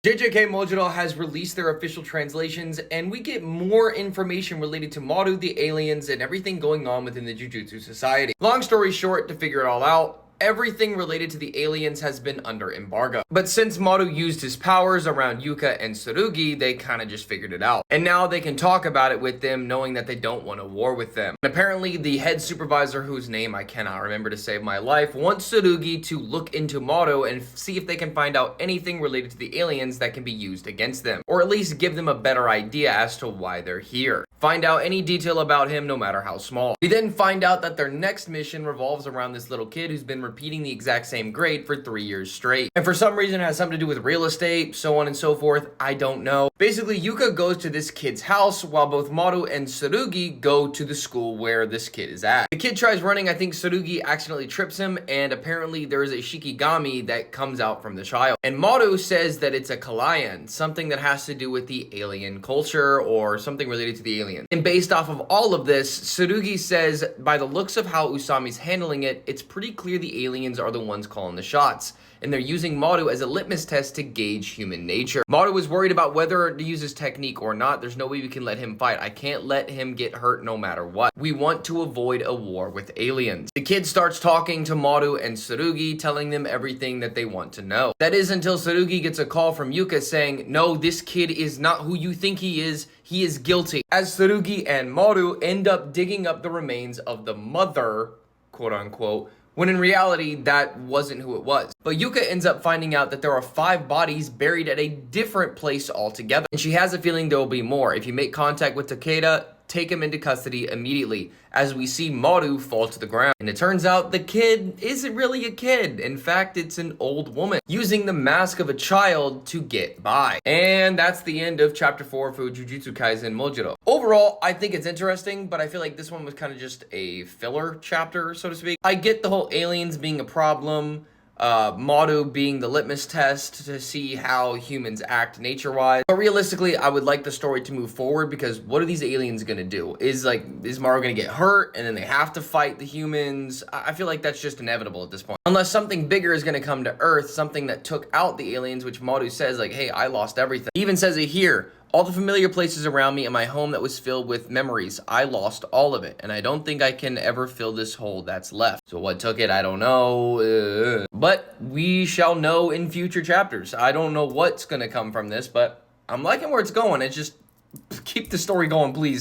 Jjk Modulo has released their official translations, and we get more information related to Maru, the aliens, and everything going on within the Jujutsu Society. Long story short, to figure it all out, everything related to the aliens has been under embargo. But since Maru used his powers around Yuka and Tsurugi, they kind of just figured it out. And now they can talk about it with them, knowing that they don't want a war with them. And apparently the head supervisor, whose name I cannot remember to save my life, wants Tsurugi to look into Maru and see if they can find out anything related to the aliens that can be used against them. Or at least give them a better idea as to why they're here. Find out any detail about him, no matter how small. We then find out that their next mission revolves around this little kid who's been repeating the exact same grade for 3 years straight. And for some reason it has something to do with real estate, so on and so forth, I don't know. Basically, Yuka goes to this kid's house while both Maru and Tsurugi go to the school where this kid is at. The kid tries running, I think Tsurugi accidentally trips him, and apparently there is a Shikigami that comes out from the child. And Maru says that it's a Kalayan, something that has to do with the alien culture or something related to the aliens. And based off of all of this, Tsurugi says, by the looks of how Usami's handling it, it's pretty clear the aliens are the ones calling the shots. And they're using Maru as a litmus test to gauge human nature. Maru was worried about whether to use his technique or not. There's no way we can let him fight. I can't let him get hurt no matter what. We want to avoid a war with aliens. The kid starts talking to Maru and Tsurugi, telling them everything that they want to know. That is until Tsurugi gets a call from Yuka saying, no, this kid is not who you think he is guilty. As Tsurugi and Maru end up digging up the remains of the mother, quote unquote, when in reality, that wasn't who it was. But Yuka ends up finding out that there are 5 bodies buried at a different place altogether. And she has a feeling there will be more. If you make contact with Takeda, take him into custody immediately, as we see Maru fall to the ground. And it turns out the kid isn't really a kid. In fact, it's an old woman using the mask of a child to get by. And that's the end of chapter 4 for Jujutsu Kaisen Modulo. Overall, I think it's interesting, but I feel like this one was kind of just a filler chapter, so to speak. I get the whole aliens being a problem, Maru being the litmus test to see how humans act nature-wise. But realistically, I would like the story to move forward, because what are these aliens gonna do? Is Maru gonna get hurt and then they have to fight the humans? I feel like that's just inevitable at this point. Unless something bigger is gonna come to Earth, something that took out the aliens, which Maru says, like, hey, I lost everything. He even says it here. All the familiar places around me in my home that was filled with memories, I lost all of it, and I don't think I can ever fill this hole that's left. So what took it, I don't know. But we shall know in future chapters. I don't know what's gonna come from this, but I'm liking where it's going. It's just, keep the story going, please.